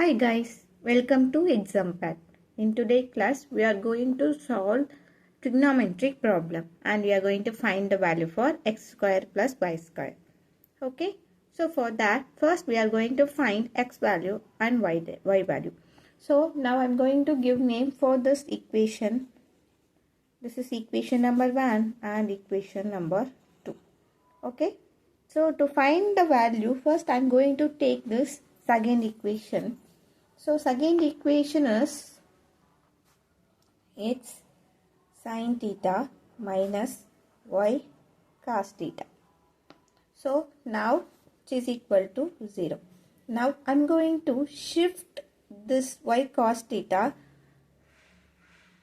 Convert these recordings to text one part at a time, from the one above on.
Hi guys, welcome to Exam Pad. In today's class, we are going to solve trigonometric problem and we are going to find the value for x square plus y square. Okay, so for that, first we are going to find x value and y value. So now I am going to give name for this equation. This is equation number 1 and equation number 2. Okay, so to find the value, first I am going to take this second equation. So second equation is x sin theta minus y cos theta. So now it is equal to 0. Now I am going to shift this y cos theta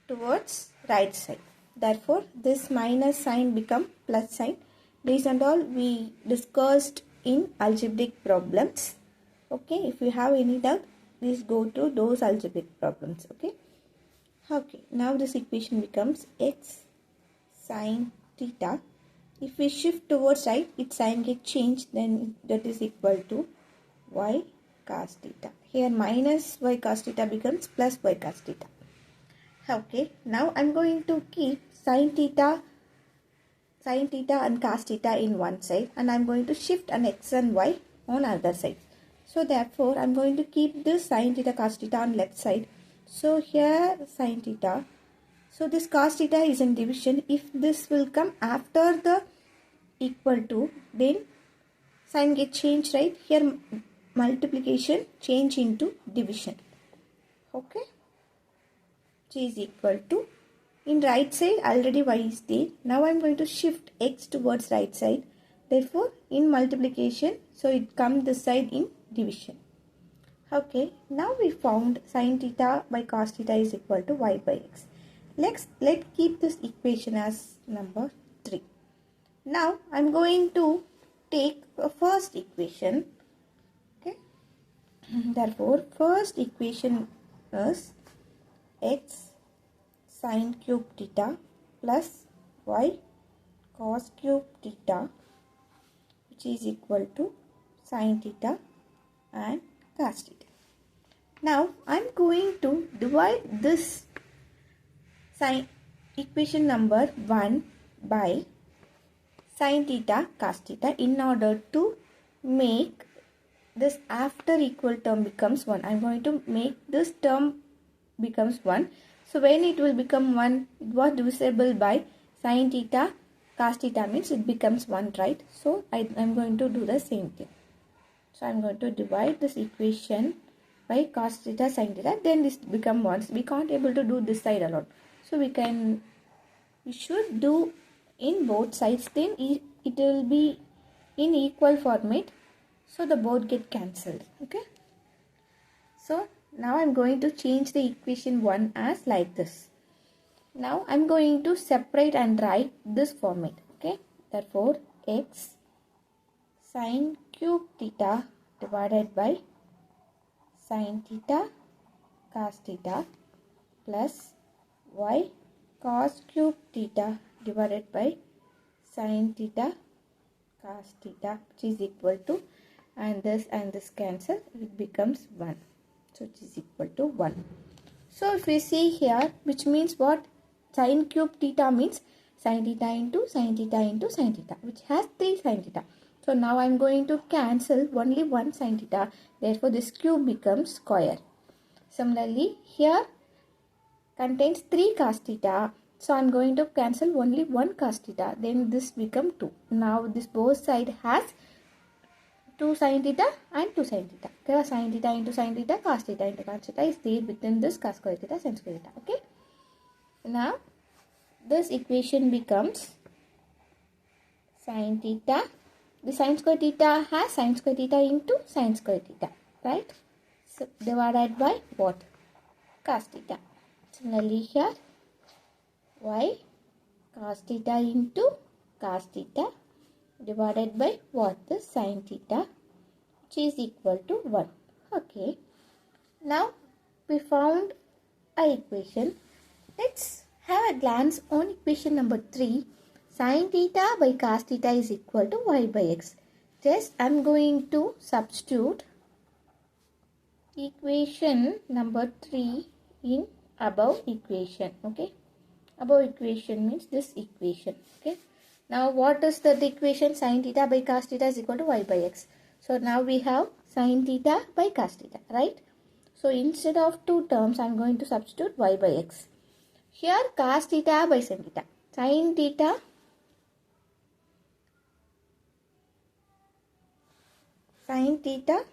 towards right side. Therefore this minus sign become plus sign. These and all we discussed in algebraic problems. Okay, if you have any doubt, please go to those algebraic problems. Okay, now this equation becomes x sin theta. If we shift towards right, its sign gets changed, then that is equal to y cos theta. Here minus y cos theta becomes plus y cos theta. Okay, now I'm going to keep sin theta and cos theta in one side, and I'm going to shift an x and y on other side. So therefore, I'm going to keep this sin theta cos theta on left side. So here sin theta. So this cos theta is in division. If this will come after the equal to, then sign get changed, right? Here multiplication change into division. Okay. G is equal to, in right side already y is there. Now I am going to shift x towards right side. Therefore in multiplication, so it comes this side in division. Okay, now we found sin theta by cos theta is equal to y by x. Let's keep this equation as number 3. Now I am going to take a first equation. Okay, therefore first equation is x sin cube theta plus y cos cube theta, which is equal to sin theta and cos theta. Now I am going to divide this equation number 1 by sin theta cos theta in order to make this after equal term becomes 1. I am going to make this term becomes 1. So when it will become 1, it was divisible by sin theta cos theta means it becomes 1, right? So I am going to do the same thing. So I am going to divide this equation by cos theta sin theta, then this become 1. We can't able to do this side alone. So we should do in both sides, then it will be in equal format. So the both get cancelled. Okay. So now I am going to change the equation 1 as like this. Now I am going to separate and write this format. Okay. Therefore x sin cube theta divided by sin theta cos theta plus y cos cube theta divided by sin theta cos theta, which is equal to, and this cancel, it becomes 1. So it is equal to 1. So if we see here, which means what? Sin cube theta means sin theta into sin theta into sin theta, which has 3 sin theta. So now I am going to cancel only 1 sin theta. Therefore this cube becomes square. Similarly here contains 3 cos theta. So I am going to cancel only 1 cos theta. Then this become 2. Now this both side has 2 sin theta and 2 sin theta. Okay, sin theta into sin theta, cos theta into cos theta is there within this cos square theta, sin square theta. Okay. Now this equation becomes sin theta. The sin square theta has sin square theta into sin square theta, right? So divided by what? Cos theta. Similarly here y cos theta into cos theta divided by what? The sin theta, which is equal to 1. Okay. Now we found a equation. Let's have a glance on equation number 3. Sin theta by cos theta is equal to y by x. Just I am going to substitute equation number 3 in above equation. Okay, above equation means this equation. Okay, now what is that equation? Sin theta by cos theta is equal to y by x. So now we have sin theta by cos theta, right? So instead of two terms, I am going to substitute y by x. Here cos theta by sin theta. Sin theta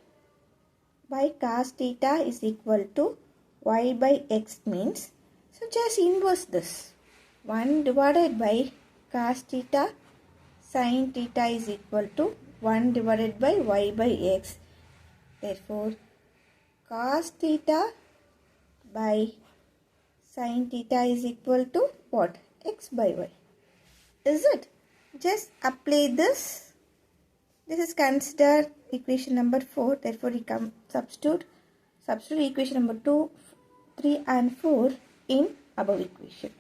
by cos theta is equal to y by x means, so just inverse this. 1 divided by cos theta sin theta is equal to 1 divided by y by x. Therefore, cos theta by sin theta is equal to what? X by y. Is it? Just apply this. This is considered equation number 4. Therefore, we come substitute equation number 2, 3 and 4 in above equation.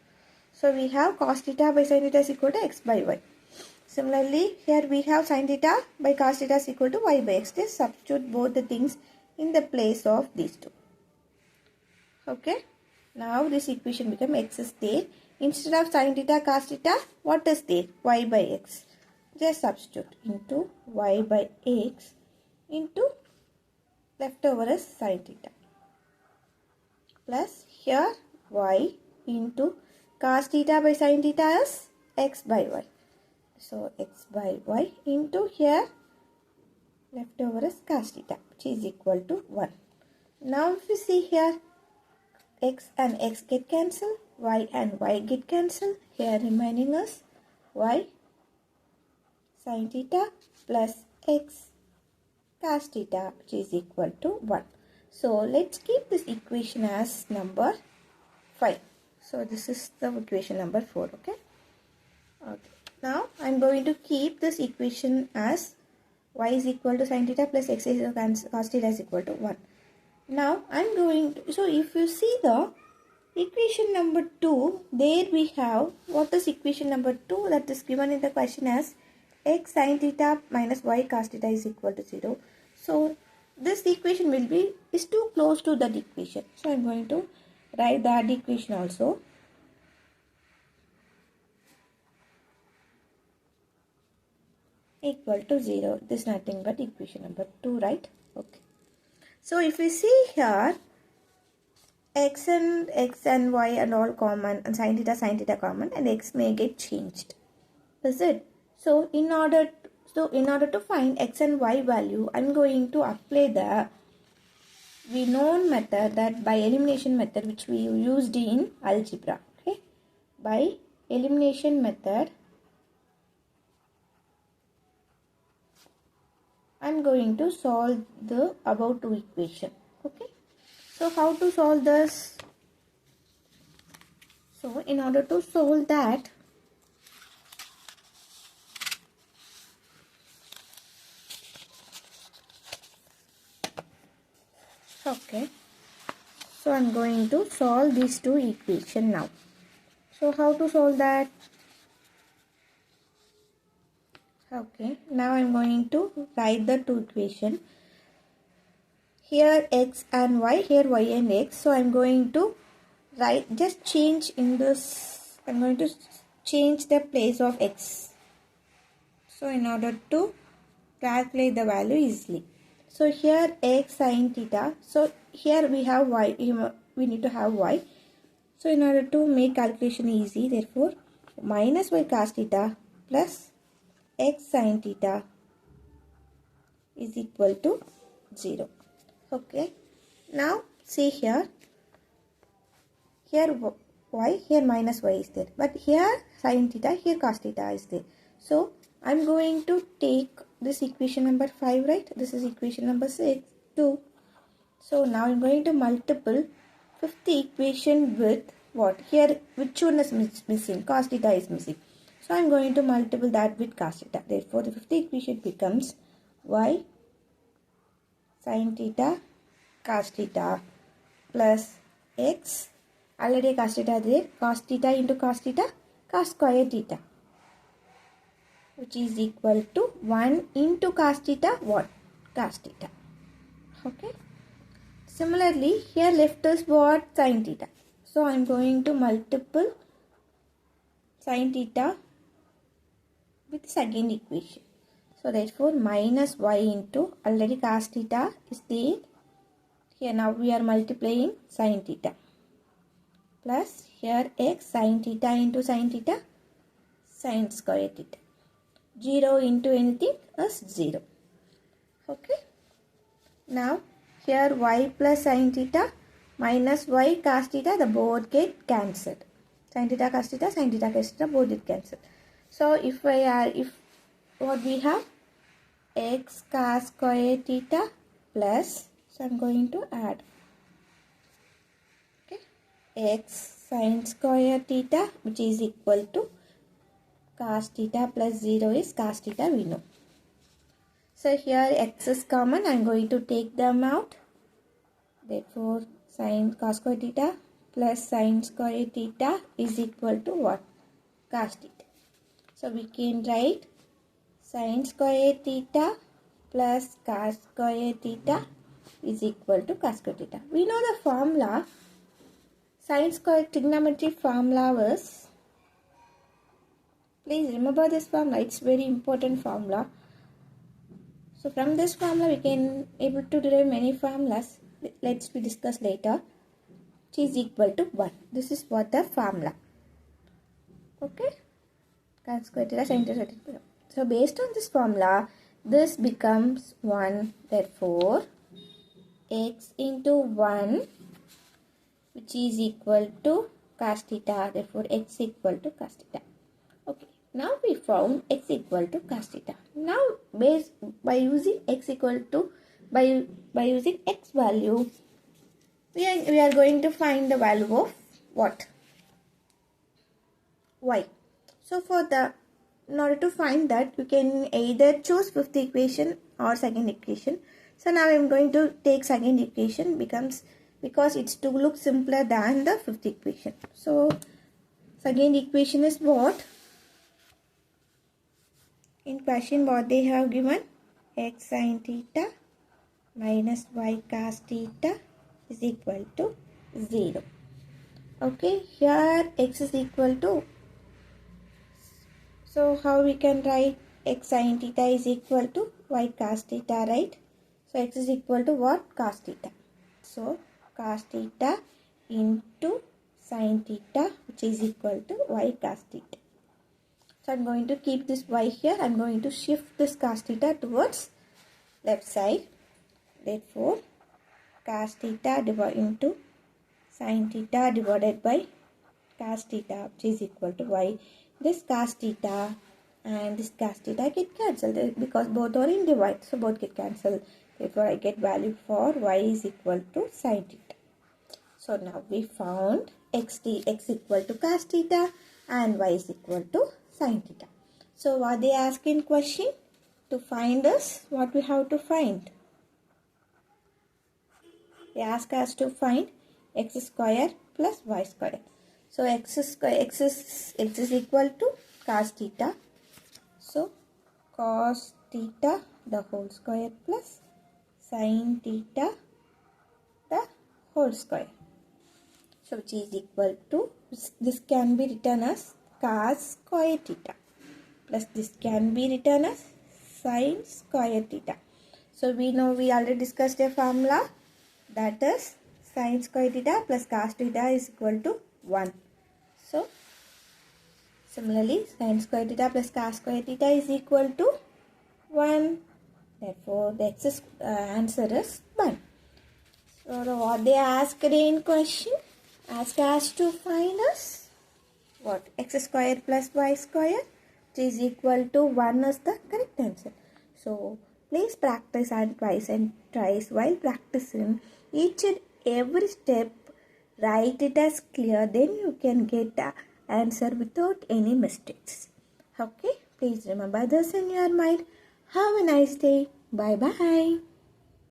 So, we have cos theta by sin theta is equal to x by y. Similarly, here we have sin theta by cos theta is equal to y by x. Just substitute both the things in the place of these two. Okay. Now, this equation become x is there. Instead of sin theta cos theta, what is there? Y by x. Just substitute into y by x into leftover is sin theta. Plus here y into cos theta by sin theta is x by y. So x by y into here leftover is cos theta, which is equal to 1. Now if you see here, x and x get cancelled, y and y get cancelled. Here remaining is y sin theta plus x cos theta, which is equal to 1. So let's keep this equation as number 5. So this is the equation number 4. Okay. Now I am going to keep this equation as y is equal to sin theta plus x is cos theta is equal to 1. Now I am going to, so if you see the equation number 2, there we have, what is equation number 2 that is given in the question as x sin theta minus y cos theta is equal to 0. So this equation is too close to that equation. So I am going to write that equation also. Equal to 0. This is nothing but equation number 2, right? Okay. So if we see here, x and y and all common, and sin theta common, and x may get changed. Is it? So in order to find x and y value, I am going to apply the known method, that by elimination method, which we used in algebra. Okay, by elimination method, I am going to solve the above two equation. Okay. So how to solve this? So in order to solve that, okay, so I am going to solve these two equations now. So how to solve that? Okay, now I am going to write the two equations. Here x and y, here y and x. So I am going to write, just change in this, I am going to change the place of x. So in order to calculate the value easily. So here x sin theta. So here we have y, we need to have y. So in order to make calculation easy, therefore minus y cos theta plus x sin theta is equal to 0. Okay. Now see here y, here minus y is there. But here sin theta, here cos theta is there. So I am going to take this equation number 5, right? This is equation number 2. So now I am going to multiple fifth equation with what? Here which one is missing? Cos theta is missing. So I am going to multiple that with cos theta. Therefore the fifth equation becomes y sin theta cos theta plus x, already cos theta there, cos theta into cos theta, cos square theta, which is equal to 1 into cos theta, what? Cos theta. Okay. Similarly, here left is what? Sin theta. So I am going to multiple sin theta with second equation. So therefore minus y into already cos theta is there. Here now we are multiplying sin theta. Plus here x sin theta into sin theta, sin square theta. 0 into anything is 0. Okay. Now here y plus sin theta minus y cos theta, the both get cancelled. Sin theta cos theta, sin theta cos theta both get cancelled. So if what we have, x cos square theta plus, so I am going to add, okay, x sin square theta, which is equal to cos theta plus 0 is cos theta, we know. So here x is common, I am going to take them out. Therefore sin cos square theta plus sin square theta is equal to what? Cos theta. So we can write sin square theta plus cos square theta is equal to cos square theta. We know the formula. Sin square trigonometry formula was, please remember this formula, it's very important formula. So from this formula we can able to derive many formulas. Let's be discuss later. Which is equal to 1. This is what the formula. Okay. Cos square theta sin theta. So based on this formula, this becomes 1. Therefore, x into 1, which is equal to cos theta. Therefore, x equal to cos theta. Okay. Now we found x equal to cos theta. Now by using x equal to by using x value, we are going to find the value of what? Y. So in order to find that, we can either choose fifth equation or second equation. So now I am going to take second equation because it's to look simpler than the fifth equation. So second equation is what? In question what they have given, x sin theta minus y cos theta is equal to 0. Okay, here x is equal to, so how we can write x sin theta is equal to y cos theta, right? So x is equal to what? Cos theta. So cos theta into sin theta, which is equal to y cos theta. So I am going to keep this y here. I am going to shift this cos theta towards left side. Therefore, cos theta into sin theta divided by cos theta, which is equal to y. This cos theta and this cos theta get cancelled because both are in divide. So both get cancelled. Therefore, I get value for y is equal to sin theta. So now we found x equal to cos theta and y is equal to sin theta. So what they ask in question? To find us, what we have to find? They ask us to find x square plus y square. So x is equal to cos theta. So cos theta the whole square plus sin theta the whole square. So which is equal to, this can be written as cos square theta plus this can be written as sin square theta. So we know, we already discussed a formula, that is sin square theta plus cos theta is equal to 1. So similarly sin square theta plus cos square theta is equal to 1. Therefore the answer is 1. So what they asked in question, asked us to find us what? X square plus y square, which is equal to 1 is the correct answer. So please practice and twice while practicing each and every step. Write it as clear, then you can get the answer without any mistakes. Okay, please remember this in your mind. Have a nice day. Bye bye.